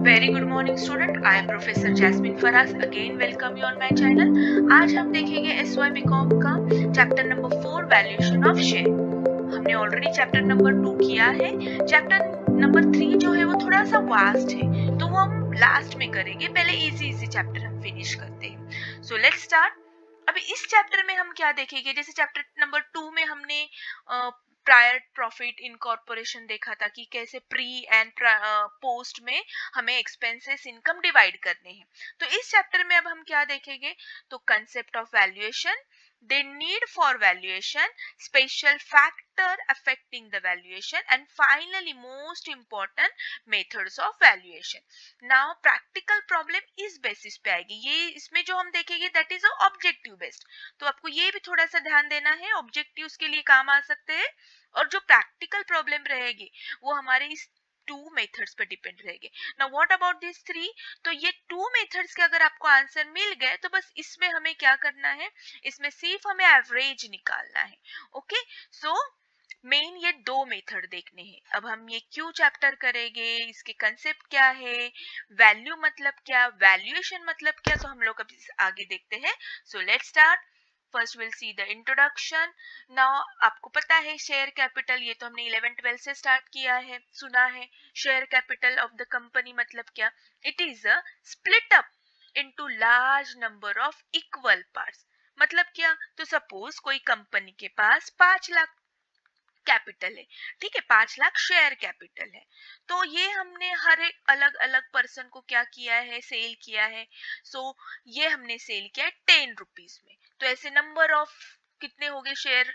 Very good morning student, I am professor Jasmine Faraz. Again welcome you on my channel. आज हम देखेंगे SY BCom का chapter number 4 valuation of share. हमने already chapter number 2 किया है। Chapter number 3 जो है वो थोड़ा सा वास्ट है, तो वो हम लास्ट में करेंगे। पहले इजी चैप्टर हम फिनिश करते हैं। So let's start. अभी इस चैप्टर में हम क्या देखेंगे, जैसे चैप्टर नंबर 2 में हमने प्रायर प्रॉफिट इनकॉर्पोरेशन देखा था कि कैसे प्री एंड पोस्ट में हमें एक्सपेंसेस इनकम डिवाइड करने हैं। तो इस चैप्टर में अब हम क्या देखेंगे, तो concept of valuation, the need for valuation, special factor affecting the valuation, and finally most important methods of valuation. Now practical problem इस बेसिस पे आएगी। ये इसमें जो हम देखेंगे that is ऑब्जेक्टिव बेस्ड, तो आपको ये भी थोड़ा सा ध्यान देना है। ऑब्जेक्टिव्स के लिए काम आ सकते हैं और जो प्रैक्टिकल प्रॉब्लम रहेगी वो हमारे इस 2 मेथड्स पे डिपेंड रहेंगे। Now what about this 3? तो ये 2 मेथड्स के अगर आपको आंसर मिल गए तो बस इसमें हमें क्या करना है, इसमें सिर्फ हमें एवरेज निकालना है। ओके, सो मेन ये 2 मेथड देखने हैं। अब हम ये क्यों चैप्टर करेंगे, इसके कंसेप्ट क्या है, वैल्यू मतलब क्या, वैल्यूएशन मतलब क्या, तो हम लोग अभी आगे देखते हैं। So let's start. First will see the introduction. Now आपको पता है शेयर कैपिटल, ये तो हमने 11-12 से स्टार्ट किया है, सुना है। Share capital of the company मतलब क्या, it is a split up into large number of equal parts. मतलब क्या, तो सपोज कोई कंपनी के पास 5 लाख कैपिटल है, ठीक है, 5 लाख शेयर कैपिटल है। तो ये हमने हर एक अलग अलग पर्सन को क्या किया है, सेल किया है। सो ये हमने सेल किया है 10 रुपीज में। तो ऐसे नंबर ऑफ कितने हो गए शेयर,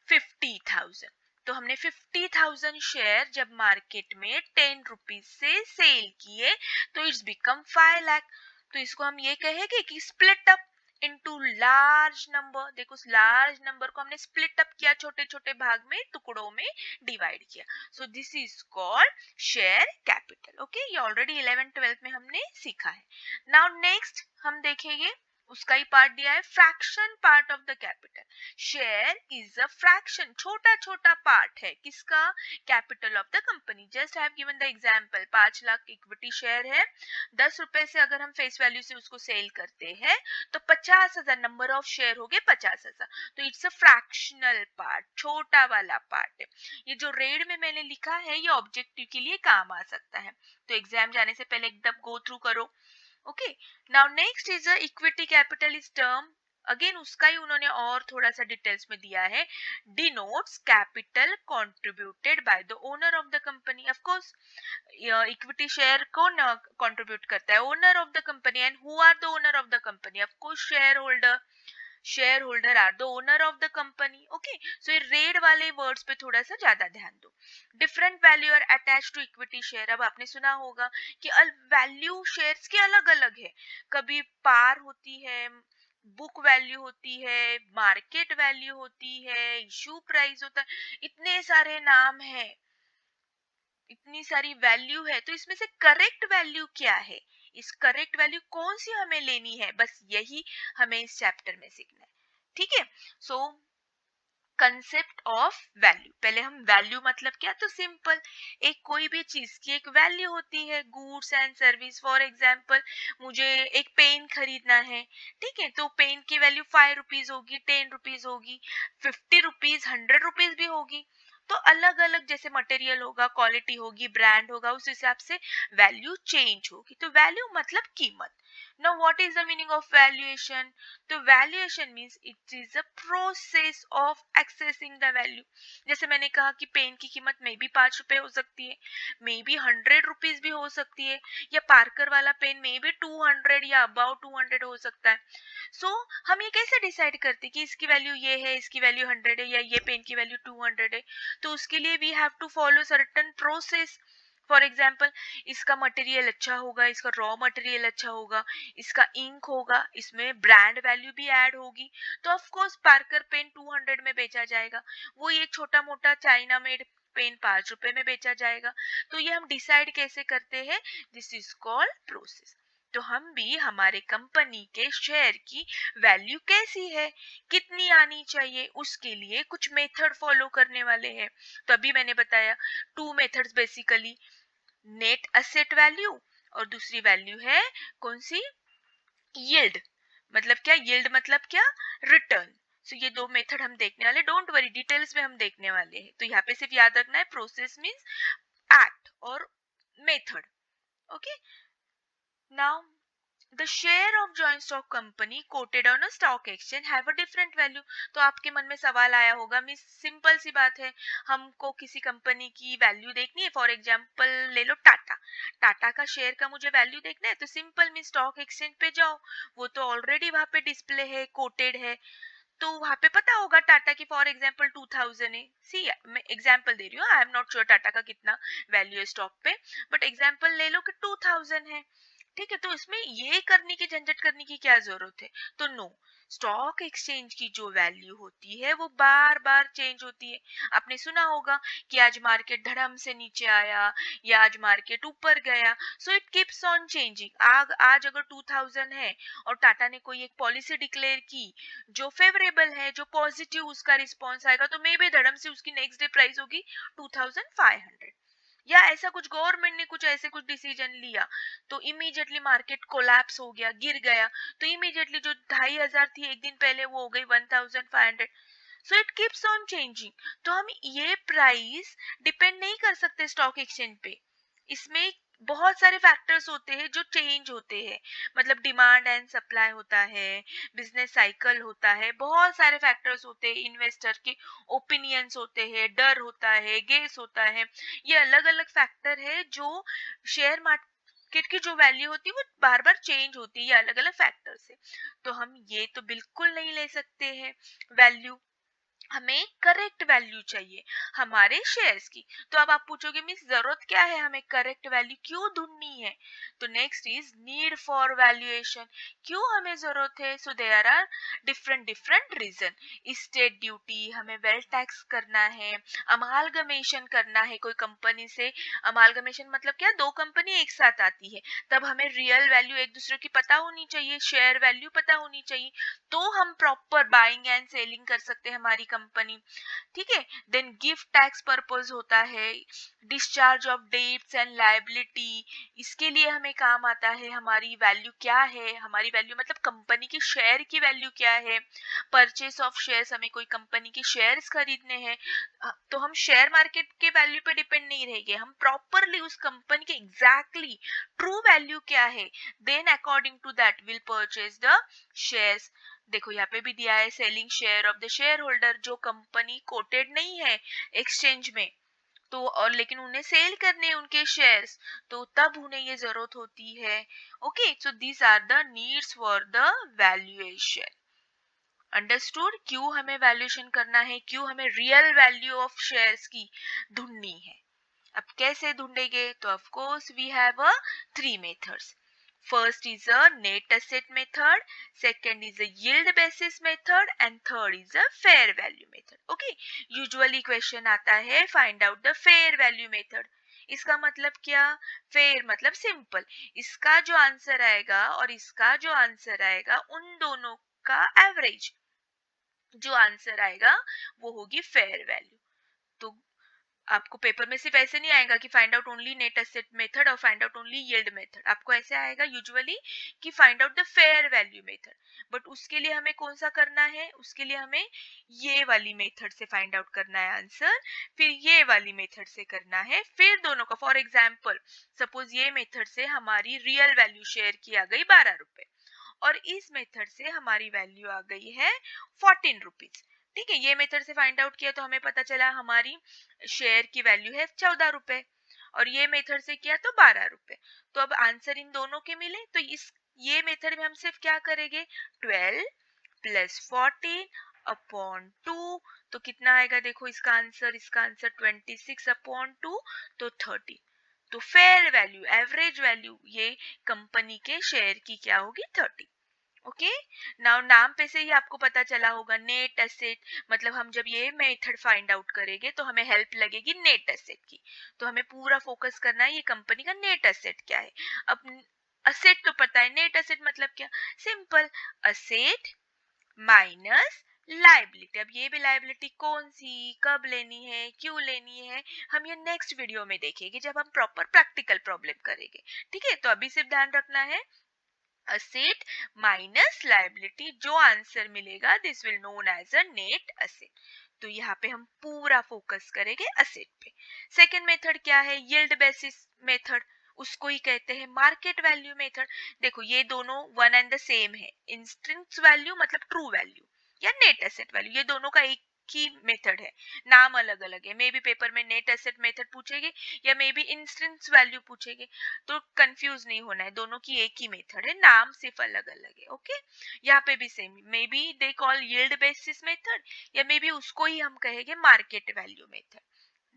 50,000। तो हमने 50,000 शेयर जब मार्केट में 10 रुपीज से सेल किए तो इट्स बिकम 5 लाख। तो इसको हम ये कहेंगे कि split up into large number. देखो उस लार्ज नंबर को हमने स्प्लिट अप किया, छोटे छोटे भाग में, टुकड़ों में डिवाइड किया। So this is called share capital. Okay, ये ऑलरेडी 11-12 में हमने सीखा है। नाउ नेक्स्ट हम देखेंगे, उसका ही पार्ट दिया है, fraction part of the capital. Share is a fraction, छोटा छोटा पार्ट है किसका, capital of the company. Just I have given the example, 5 lakh equity share है, 10 रुपए से अगर हम फेस वैल्यू से उसको सेल करते हैं तो 50,000 नंबर ऑफ शेयर हो गए 50,000। तो इट्स अ फ्रैक्शनल पार्ट, छोटा वाला पार्ट है। ये जो रेड में मैंने लिखा है ये ऑब्जेक्टिव के लिए काम आ सकता है, तो एग्जाम जाने से पहले एकदम गो थ्रू करो। Okay, now next is equity capital is term, again उसका ही उन्होंने और थोड़ा सा डिटेल्स में दिया है, denotes capital contributed by the owner of the company. Of course equity share कौन कंट्रीब्यूट करता है, owner of the company. And who are the owner of the company, of course shareholder. shareholder are the owner of the company. Okay, so ये red वाले words पे थोड़ा सा ज्यादा ध्यान दो। Different value are attach to equity share. अब आपने सुना होगा कि वैल्यू शेयर्स के अलग अलग है, कभी पार होती है, बुक वैल्यू होती है, मार्केट वैल्यू होती है, इशू प्राइस होता है, इतने सारे नाम है, इतनी सारी वैल्यू है। तो इसमें से करेक्ट वैल्यू क्या है, इस करेक्ट वैल्यू कौन सी हमें लेनी है, बस यही हमें इस चैप्टर में सीखना है। ठीक है, सो कंसेप्ट ऑफ वैल्यू, पहले हम वैल्यू मतलब क्या, तो सिंपल, एक कोई भी चीज की एक वैल्यू होती है, goods and service. For example मुझे एक पेन खरीदना है, ठीक है, तो पेन की वैल्यू 5 रुपीज होगी, 10 रुपीज होगी, 50 रुपीज, 100 रुपीज भी होगी। तो अलग अलग जैसे मटेरियल होगा, क्वालिटी होगी, ब्रांड होगा, उस हिसाब से वैल्यू चेंज होगी। तो वैल्यू मतलब कीमत। Now what is the meaning of valuation? तो valuation means it is a process of accessing the value। जैसे मैंने कहा कि पेन की कीमत मे बी 5 रुपए हो सकती है, मे बी 100 रुपीज भी हो सकती है, या पार्कर वाला पेन मे बी 200 या अबाउट 200 हो सकता है। सो हम ये कैसे डिसाइड करते कि इसकी वैल्यू ये है, इसकी वैल्यू 100 है, या ये पेन की वैल्यू 200 है? तो उसके लिए we have to follow certain process. For example इसका मटेरियल अच्छा होगा, इसका रॉ मटेरियल अच्छा होगा, इसका इंक होगा, इसमें ब्रांड वैल्यू भी ऐड होगी, तो ऑफ कोर्स पार्कर पेन 200 में बेचा जाएगा, वो ये छोटा मोटा चाइना मेड पेन 5 रुपए में बेचा जाएगा। तो ये हम डिसाइड कैसे करते हैं, दिस इज कॉल्ड प्रोसेस। तो हम भी हमारे कंपनी के शेयर की वैल्यू कैसी है, कितनी आनी चाहिए, उसके लिए कुछ मेथड फॉलो करने वाले हैं। तो अभी मैंने बताया 2 methods basically, net asset value और दूसरी वैल्यू है कौन सी, यील्ड। मतलब क्या, यील्ड मतलब क्या, रिटर्न। सो ये दो मेथड हम देखने वाले, डोंट वरी डिटेल्स में हम देखने वाले हैं। तो यहाँ पे सिर्फ याद रखना है प्रोसेस मींस एक्ट और method. Okay, now the share of joint stock company quoted on a stock exchange have a different value। तो आपके मन में सवाल आया होगा, मिस सिंपल सी बात है, हमको किसी कंपनी की वैल्यू देखनी है, फॉर एग्जांपल ले लो टाटा, टाटा का शेयर का मुझे वैल्यू देखना है, तो सिंपल मिस स्टॉक एक्सचेंज पे जाओ, वो तो ऑलरेडी वहां पे डिस्प्ले है, कोटेड है, तो वहां पे पता होगा टाटा की फॉर एग्जांपल 2000 है। सी मैं एग्जांपल दे रही हूँ, I am not sure Tata का कितना वैल्यू है स्टॉक पे, बट एग्जांपल ले लो कि 2000 है। ठीक है, तो इसमें ये करने की झंझट करने की क्या जरूरत है, तो नो, स्टॉक एक्सचेंज की जो वैल्यू होती है वो बार बार चेंज होती है। आपने सुना होगा कि आज मार्केट धड़म से नीचे आया या आज मार्केट ऊपर गया, so it keeps on changing. आज अगर 2000 है और टाटा ने कोई एक पॉलिसी डिक्लेयर की जो फेवरेबल है, जो पॉजिटिव उसका रिस्पॉन्स आएगा, तो मे बी धड़म से उसकी नेक्स्ट डे प्राइस होगी 2500, या ऐसा कुछ गवर्नमेंट ने कुछ ऐसे कुछ डिसीजन लिया तो इमीडिएटली मार्केट कोलैप्स हो गया, गिर गया, तो इमीडिएटली जो 2500 थी एक दिन पहले वो हो गई 1500। So it keeps on changing. तो हम ये प्राइस डिपेंड नहीं कर सकते स्टॉक एक्सचेंज पे, इसमें बहुत सारे फैक्टर्स होते हैं जो चेंज होते हैं, मतलब डिमांड एंड सप्लाई होता है, बिजनेस साइकिल होता है, बहुत सारे फैक्टर्स होते हैं, इन्वेस्टर के ओपिनियंस होते हैं, डर होता है, गेस होता है, ये अलग अलग फैक्टर है जो शेयर मार्केट की जो वैल्यू होती है वो बार बार चेंज होती है अलग अलग फैक्टर से। तो हम ये तो बिल्कुल नहीं ले सकते हैं वैल्यू, हमें करेक्ट वैल्यू चाहिए हमारे शेयर्स की। तो अब आप पूछोगे मिस जरूरत क्या है, हमें करेक्ट वैल्यू क्यों ढूंढनी है, तो next is need for valuation. क्यों हमें जरूरत है, so there are different different reason. State duty, हमें वेल्थ टैक्स करना है, अमालगमेशन करना है कोई कंपनी से, अमालगमेशन मतलब क्या, दो कंपनी एक साथ आती है, तब हमें रियल वैल्यू एक दूसरे की पता होनी चाहिए, शेयर वैल्यू पता होनी चाहिए, तो हम प्रॉपर बाइंग एंड सेलिंग कर सकते हैं हमारी कंपनी। ठीक है, देन गिफ्ट टैक्स पर्पस होता है, discharge of debts and liability, इसके लिए हमें काम आता है हमारी वैल्यू क्या है, हमारी वैल्यू मतलब कंपनी की शेयर की वैल्यू क्या है, परचेस ऑफ शेयर्स, हमें कोई कंपनी के शेयर्स खरीदने हैं, तो हम शेयर मार्केट के वैल्यू पे डिपेंड नहीं रहेंगे, हम प्रॉपरली उस कंपनी के एग्जैक्टली ट्रू वैल्यू क्या है, then according to that will purchase the shares. देखो यहाँ पे भी दिया है selling share of the share holder, जो कंपनी कोटेड नहीं है एक्सचेंज में, तो और लेकिन उन्हें सेल करने हैं उनके शेयर्स, तो तब उन्हें ये जरूरत होती है। Okay, so these are the needs for the valuation. Understood, क्यों हमें वैल्यूएशन करना है, क्यों हमें रियल वैल्यू ऑफ शेयर्स की ढूंढनी है। अब कैसे ढूंढेंगे, तो of course we have a three methods. First is a net asset method, second is a yield basis method and third is a fair value method. Okay, usually question आता है find out the fair value method। इसका मतलब क्या, fair मतलब simple, इसका जो answer आएगा और इसका जो आंसर आएगा उन दोनों का एवरेज जो आंसर आएगा वो होगी फेयर वैल्यू। तो आपको पेपर में सिर्फ ऐसे नहीं आएगा कि find out only net asset method और find out only yield method, आपको ऐसे आएगा यूजुअली कि find out the fair value method, but उसके लिए हमें कौन सा करना है, उसके लिए हमें ये वाली मेथड से फाइंड आउट करना है आंसर, फिर ये वाली मेथड से करना है, फिर दोनों का। फॉर एग्जाम्पल सपोज ये मेथड से हमारी रियल वैल्यू शेयर की आ गई 12 रुपए और इस मेथड से हमारी वैल्यू आ गई है 14 रुपीज। ठीक है, ये मेथड से फाइंड आउट किया तो हमें पता चला हमारी शेयर की वैल्यू है 14 रुपए और ये मेथड से किया तो 12 रुपए। तो अब आंसर इन दोनों के मिले, तो इस ये मेथड में हम सिर्फ क्या करेंगे, 12 प्लस 14 अपॉन 2, तो कितना आएगा, देखो इसका आंसर 26 अपॉन 2 तो 30। तो फेयर वैल्यू एवरेज वैल्यू ये कंपनी के शेयर की क्या होगी, 30। ओके, नाउ नाम पे से ही आपको पता चला होगा नेट एसेट, मतलब हम जब ये मेथड फाइंड आउट करेंगे तो हमें हेल्प लगेगी नेट एसेट की, तो हमें पूरा फोकस करना है ये कंपनी का नेट एसेट क्या है। अब असेट तो पता है, नेट एसेट मतलब क्या, सिंपल, असेट माइनस लाइबिलिटी, अब ये भी लाइबिलिटी कौन सी, कब लेनी है, क्यों लेनी है, हम ये नेक्स्ट वीडियो में देखेंगे जब हम प्रॉपर प्रैक्टिकल प्रॉब्लम करेंगे। ठीक है, तो अभी सिर्फ ध्यान रखना है असेट माइनस लाइबिलिटी, जो आंसर मिलेगा this will known as a net asset. तो यहाँ पे हम पूरा फोकस करेंगे असेट पे। सेकंड मेथड क्या है, यील्ड बेसिस मेथड, उसको ही कहते हैं मार्केट वैल्यू मेथड। देखो ये दोनों वन एंड द सेम है, इंस्टेंस वैल्यू मतलब ट्रू वैल्यू या नेट एसेट वैल्यू, ये दोनों का एक ही मेथड है, नाम अलग अलग है। मे बी पेपर में नेट एसेट मेथड पूछेगी या मे बी इंस्टेंस वैल्यू पूछेगी, तो कंफ्यूज नहीं होना है, दोनों की एक ही मेथड है, नाम सिर्फ अलग अलग है। ओके, यहाँ पे भी same, may be they call yield basis method या मे बी उसको ही हम कहेंगे मार्केट वैल्यू मेथड।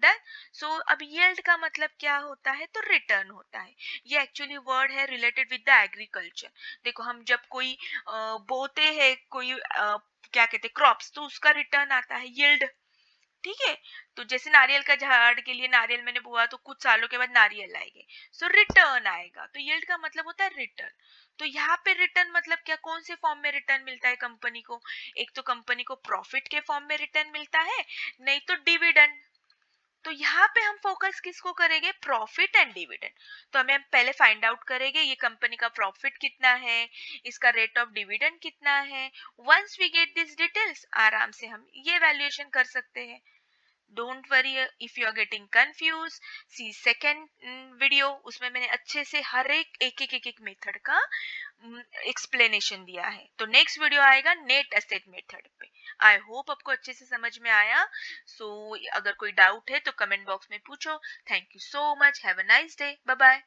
डन। सो अब यील्ड का मतलब क्या होता है, तो रिटर्न होता है। ये एक्चुअली वर्ड है रिलेटेड विद द एग्रीकल्चर। देखो हम जब कोई बोते हैं कोई क्या कहते हैं क्रॉप्स, तो उसका रिटर्न आता है यील्ड। ठीक है, तो जैसे नारियल का झाड़ के लिए नारियल मैंने बोआ तो कुछ सालों के बाद नारियल आएंगे, सो रिटर्न आएगा, तो यील्ड का मतलब होता है रिटर्न। तो यहाँ पे रिटर्न मतलब क्या, कौन से फॉर्म में रिटर्न मिलता है कंपनी को, एक तो कंपनी को प्रॉफिट के फॉर्म में रिटर्न मिलता है, नहीं तो डिविडेंड। तो यहाँ पे हम फोकस किसको करेंगे, प्रॉफिट एंड डिविडेंड। तो हम पहले फाइंड आउट करेंगे ये कंपनी का प्रॉफिट कितना है, इसका रेट ऑफ डिविडेंड कितना है। Once we get this details आराम से हम ये वैल्यूएशन कर सकते हैं। Don't worry if you are getting confuse, see second video, उसमें मैंने अच्छे से हर एक मेथड का एक्सप्लेनेशन दिया है। तो नेक्स्ट वीडियो आएगा नेट एसेट मेथड पे। आई होप आपको अच्छे से समझ में आया। सो अगर कोई डाउट है तो कमेंट बॉक्स में पूछो। Thank you so much, have a nice day, bye bye.